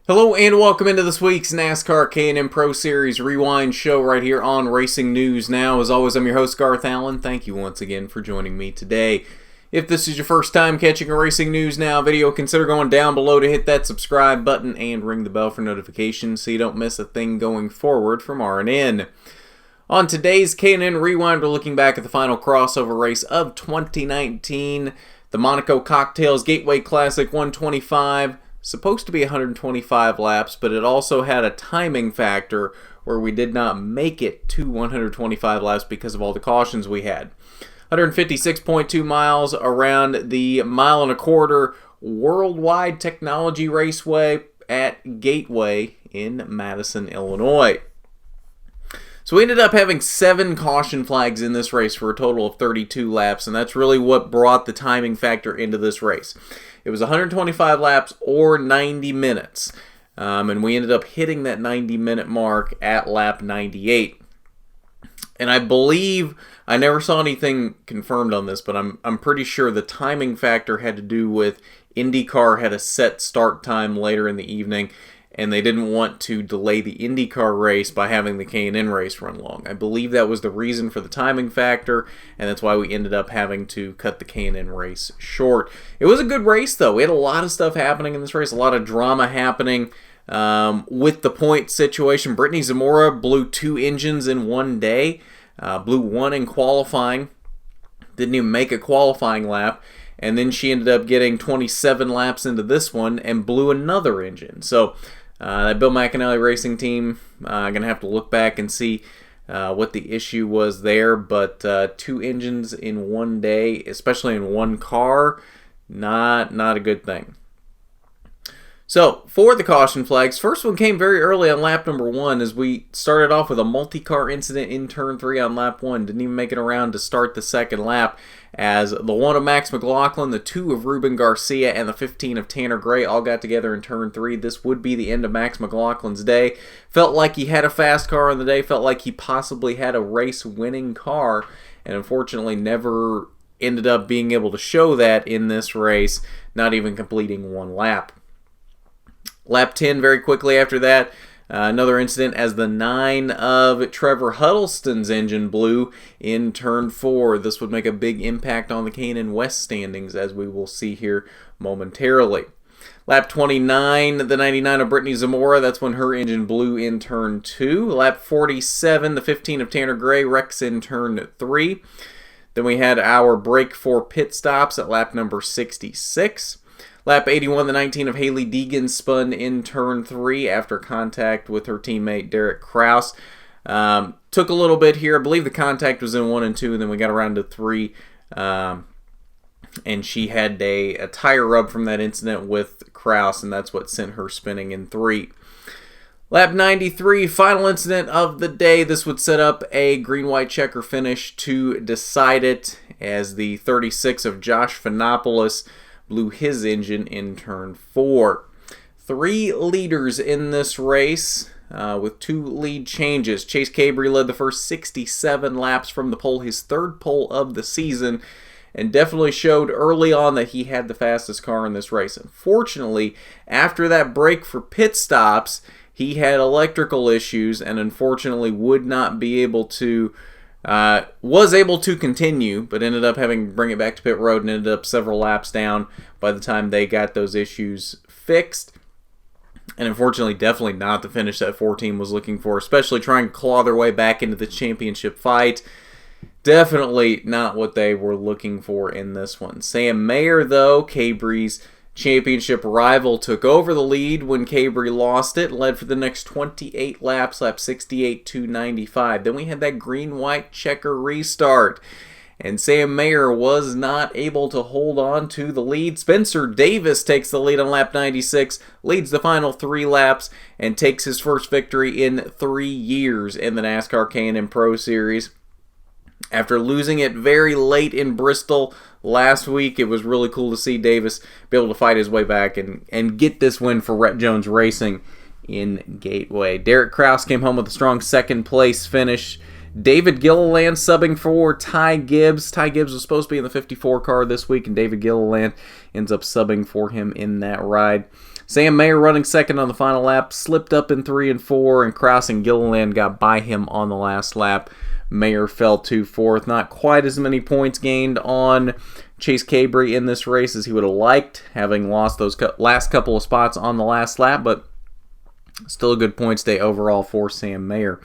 Hello and welcome into this week's NASCAR K&N Pro Series Rewind show right here on Racing News Now. As always, I'm your host, Garth Allen. Thank you once again for joining me today. If this is your first time catching a Racing News Now video, consider going down below to hit that subscribe button and ring the bell for notifications so you don't miss a thing going forward from R&N. On today's K&N Rewind, we're looking back at the final crossover race of 2019, the Monaco Cocktails Gateway Classic 125. Supposed to be 125 laps, but it also had a timing factor where we did not make it to 125 laps because of all the cautions we had. 156.2 miles around the mile and a quarter Worldwide Technology Raceway at Gateway in Madison, Illinois. So we ended up having 7 caution flags in this race for a total of 32 laps, and that's really what brought the timing factor into this race. It was 125 laps or 90 minutes, and we ended up hitting that 90-minute mark at lap 98. And I believe, I never saw anything confirmed on this, but I'm pretty sure the timing factor had to do with IndyCar had a set start time later in the evening, and they didn't want to delay the IndyCar race by having the K&N race run long. I believe that was the reason for the timing factor, and that's why we ended up having to cut the K&N race short. It was a good race, though. We had a lot of stuff happening in this race, a lot of drama happening with the point situation. Brittany Zamora blew 2 engines in one day, blew 1 in qualifying, didn't even make a qualifying lap, and then she ended up getting 27 laps into this one and blew another engine. So that Bill McAnally racing team, going to have to look back and see what the issue was there. But 2 engines in one day, especially in one car, not a good thing. So, for the caution flags, first one came very early on lap number 1 as we started off with a multi-car incident in turn 3 on lap 1. Didn't even make it around to start the second lap as the 1 of Max McLaughlin, the 2 of Ruben Garcia, and the 15 of Tanner Gray all got together in turn 3. This would be the end of Max McLaughlin's day. Felt like he had a fast car on the day, felt like he possibly had a race-winning car, and unfortunately never ended up being able to show that in this race, not even completing 1 lap. Lap 10 very quickly after that, another incident as the 9 of Trevor Huddleston's engine blew in turn 4. This would make a big impact on the K&N West standings, as we will see here momentarily. Lap 29, the 99 of Brittany Zamora, that's when her engine blew in turn 2. Lap 47, the 15 of Tanner Gray wrecks in turn 3. Then we had our break for pit stops at lap number 66. Lap 81, the 19 of Haley Deegan spun in turn 3 after contact with her teammate Derek Kraus. Took a little bit here. I believe the contact was in 1 and 2, and then we got around to 3. And she had a tire rub from that incident with Kraus, and that's what sent her spinning in 3. Lap 93, final incident of the day. This would set up a green-white checker finish to decide it as the 36 of Josh Finopoulos blew his engine in turn 4. 3 leaders in this race with 2 lead changes. Chase Cabry led the first 67 laps from the pole, his 3rd pole of the season, and definitely showed early on that he had the fastest car in this race. Unfortunately, after that break for pit stops, he had electrical issues and unfortunately would not be able to was able to continue, but ended up having to bring it back to pit road and ended up several laps down by the time they got those issues fixed. And unfortunately, definitely not the finish that 4 team was looking for, especially trying to claw their way back into the championship fight. Definitely not what they were looking for in this one. Sam Mayer, though, Cabry's championship rival, took over the lead when Cabry lost it, led for the next 28 laps, lap 68 to 95. Then we had that green-white checker restart, and Sam Mayer was not able to hold on to the lead. Spencer Davis takes the lead on lap 96, leads the final 3 laps, and takes his first victory in 3 years in the NASCAR K&N Pro Series. After losing it very late in Bristol last week, it was really cool to see Davis be able to fight his way back and get this win for Rhett Jones Racing in Gateway. Derek Kraus came home with a strong 2nd place finish. David Gilliland subbing for Ty Gibbs. Ty Gibbs was supposed to be in the 54 car this week, and David Gilliland ends up subbing for him in that ride. Sam Mayer running second on the final lap, slipped up in 3 and 4, and Krause and Gilliland got by him on the last lap. Mayer fell to 4th. Not quite as many points gained on Chase Cabre in this race as he would have liked, having lost those last couple of spots on the last lap, but still a good points day overall for Sam Mayer.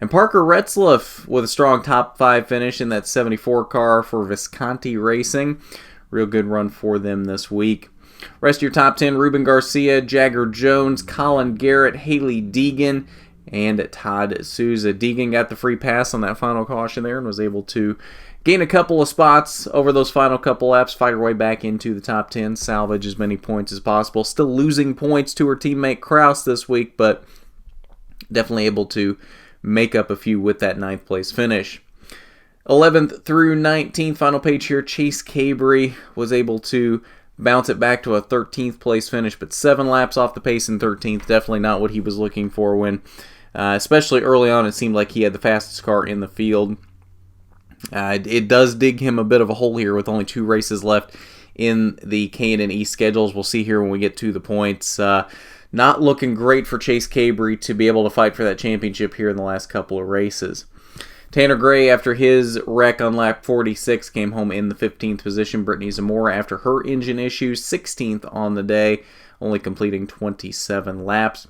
And Parker Retzlaff with a strong top 5 finish in that 74 car for Visconti Racing. Real good run for them this week. Rest of your top 10, Ruben Garcia, Jagger Jones, Colin Garrett, Haley Deegan, and Todd Souza. Deegan got the free pass on that final caution there and was able to gain a couple of spots over those final couple laps, fight her way back into the top 10, salvage as many points as possible. Still losing points to her teammate Krause this week, but definitely able to make up a few with that 9th place finish. 11th through 19th, final page here, Chase Cabre was able to bounce it back to a 13th place finish, but 7 laps off the pace in 13th. Definitely not what he was looking for when, especially early on, it seemed like he had the fastest car in the field. It does dig him a bit of a hole here with only 2 races left in the K&N East schedules. We'll see here when we get to the points. Not looking great for Chase Cabre to be able to fight for that championship here in the last couple of races. Tanner Gray, after his wreck on lap 46, came home in the 15th position. Brittany Zamora, after her engine issues, 16th on the day, only completing 27 laps.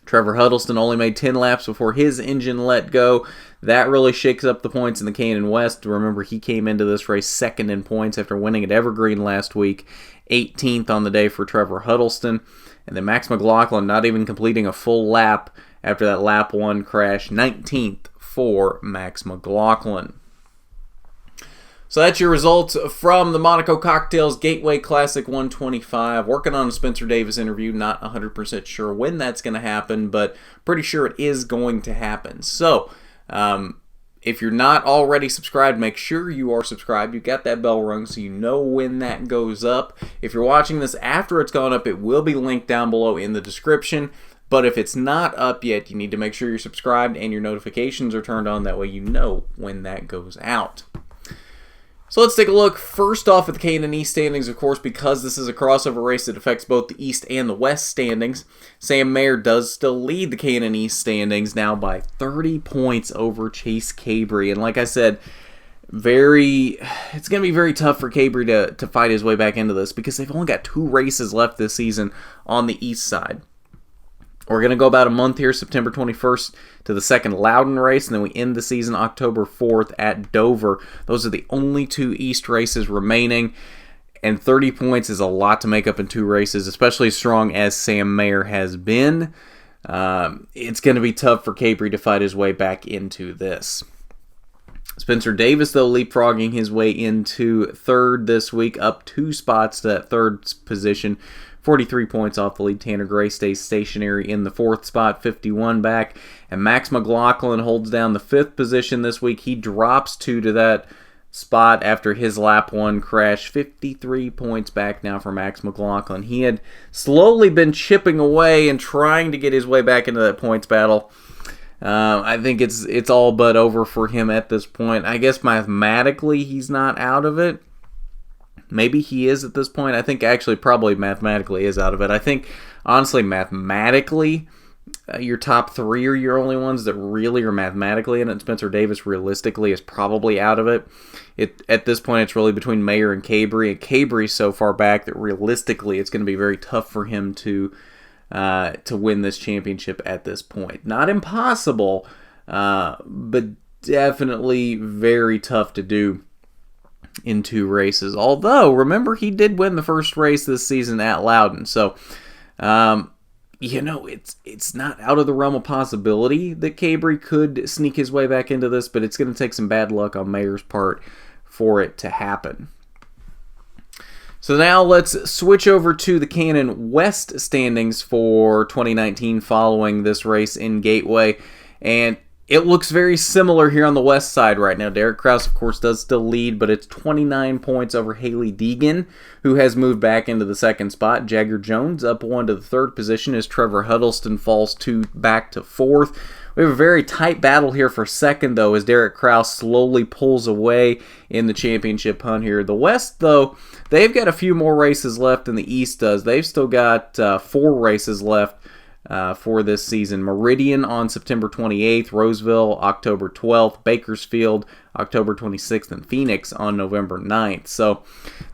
Trevor Huddleston only made 10 laps before his engine let go. That really shakes up the points in the K&N West. Remember, he came into this race second in points after winning at Evergreen last week. 18th on the day for Trevor Huddleston. And then Max McLaughlin not even completing a full lap after that lap 1 crash. 19th for Max McLaughlin. So that's your results from the Monaco Cocktails Gateway Classic 125. Working on a Spencer Davis interview. Not 100% sure when that's going to happen, but pretty sure it is going to happen. So, if you're not already subscribed, make sure you are subscribed. You got that bell rung so you know when that goes up. If you're watching this after it's gone up, it will be linked down below in the description. But if it's not up yet, you need to make sure you're subscribed and your notifications are turned on. That way you know when that goes out. So let's take a look first off at the K&N East standings, of course, because this is a crossover race that affects both the East and the West standings. Sam Mayer does still lead the K&N East standings now by 30 points over Chase Cabre. And like I said, it's going to be very tough for Cabre to fight his way back into this because they've only got 2 races left this season on the East side. We're going to go about a month here, September 21st to the second Loudon race, and then we end the season October 4th at Dover. Those are the only 2 East races remaining, and 30 points is a lot to make up in 2 races, especially as strong as Sam Mayer has been. It's going to be tough for Cabre to fight his way back into this. Spencer Davis, though, leapfrogging his way into 3rd this week, up 2 spots to that 3rd position. 43 points off the lead. Tanner Gray stays stationary in the 4th spot, 51 back. And Max McLaughlin holds down the 5th position this week. He drops 2 to that spot after his lap 1 crash. 53 points back now for Max McLaughlin. He had slowly been chipping away and trying to get his way back into that points battle. I think it's all but over for him at this point. I guess mathematically he's not out of it. Maybe he is at this point. I think actually probably mathematically is out of it. I think, honestly, mathematically, your top 3 are your only ones that really are mathematically in it. Spencer Davis, realistically, is probably out of it. At this point, it's really between Mayer and Cabre. And Cabre's so far back that realistically it's going to be very tough for him to win this championship at this point. Not impossible, but definitely very tough to do in 2 races. Although, remember, he did win the first race this season at Loudon. So, it's not out of the realm of possibility that Cabre could sneak his way back into this, but it's going to take some bad luck on Mayer's part for it to happen. So now let's switch over to the K&N West standings for 2019 following this race in Gateway. And it looks very similar here on the west side right now. Derek Kraus, of course, does still lead, but it's 29 points over Hailie Deegan, who has moved back into the second spot. Jagger Jones up one to the third position as Trevor Huddleston falls back to fourth. We have a very tight battle here for second, though, as Derek Kraus slowly pulls away in the championship hunt here. The West, though, they've got a few more races left than the East does. They've still got 4 races left for this season. Meridian on September 28th, Roseville October 12th, Bakersfield October 26th, and Phoenix on November 9th. So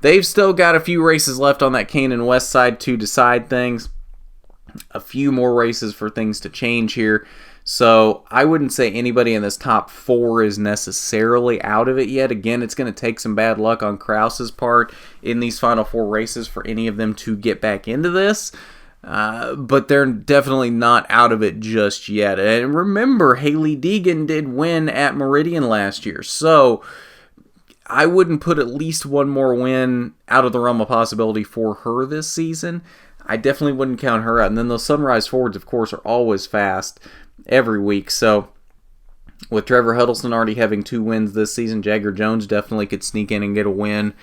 they've still got a few races left on that K&N West side to decide things. A few more races for things to change here. So I wouldn't say anybody in this top 4 is necessarily out of it yet. Again, it's going to take some bad luck on Kraus's part in these final 4 races for any of them to get back into this. But they're definitely not out of it just yet. And remember, Hailie Deegan did win at Meridian last year. So I wouldn't put at least one more win out of the realm of possibility for her this season. I definitely wouldn't count her out. And then those Sunrise Fords, of course, are always fast every week. So with Trevor Huddleston already having 2 wins this season, Jagger Jones definitely could sneak in and get a win.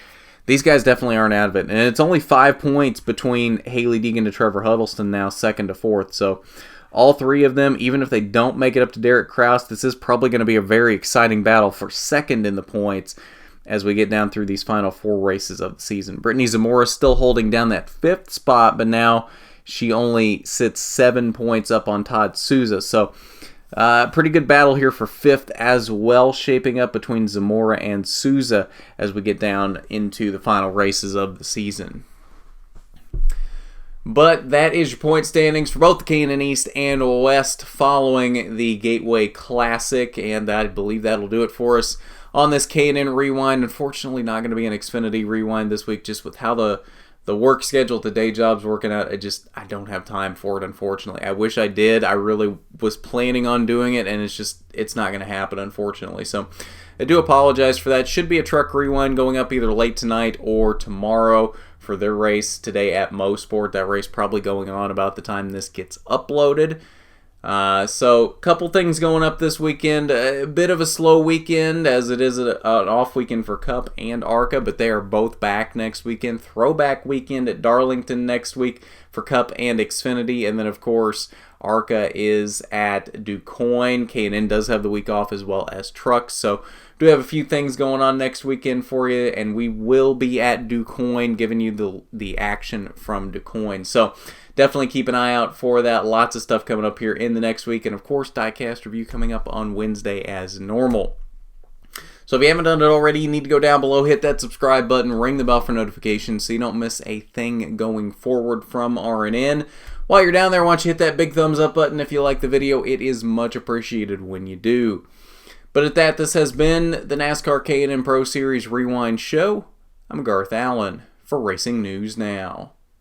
These guys definitely aren't out of it. And it's only 5 points between Hailie Deegan to Trevor Huddleston now, second to fourth. So all 3 of them, even if they don't make it up to Derek Kraus, this is probably going to be a very exciting battle for second in the points as we get down through these final 4 races of the season. Brittany Zamora still holding down that 5th spot, but now she only sits 7 points up on Todd Souza. So pretty good battle here for 5th as well, shaping up between Zamora and Souza as we get down into the final races of the season. But that is your point standings for both the K&N East and West following the Gateway Classic, and I believe that'll do it for us on this K&N Rewind. Unfortunately, not going to be an Xfinity Rewind this week, just with how the work schedule, the day job's working out. I don't have time for it, unfortunately. I wish I did. I really was planning on doing it, and it's not going to happen, unfortunately. So I do apologize for that. Should be a Truck Rewind going up either late tonight or tomorrow for their race today at Mosport. That race probably going on about the time this gets uploaded. So a couple things going up this weekend. A bit of a slow weekend as it is an off weekend for Cup and ARCA, but they are both back next weekend. Throwback weekend at Darlington next week for Cup and Xfinity, and then of course ARCA is at DuQuoin. K&N does have the week off as well as Trucks, so do have a few things going on next weekend for you, and we will be at DuQuoin giving you the action from DuQuoin. So definitely keep an eye out for that. Lots of stuff coming up here in the next week, and of course diecast review coming up on Wednesday as normal. So if you haven't done it already, you need to go down below, hit that subscribe button, ring the bell for notifications so you don't miss a thing going forward from RNN. While you're down there, why don't you hit that big thumbs up button if you like the video. It is much appreciated when you do. But at that, this has been the NASCAR K&N Pro Series Rewind Show. I'm Garth Allen for Racing News Now.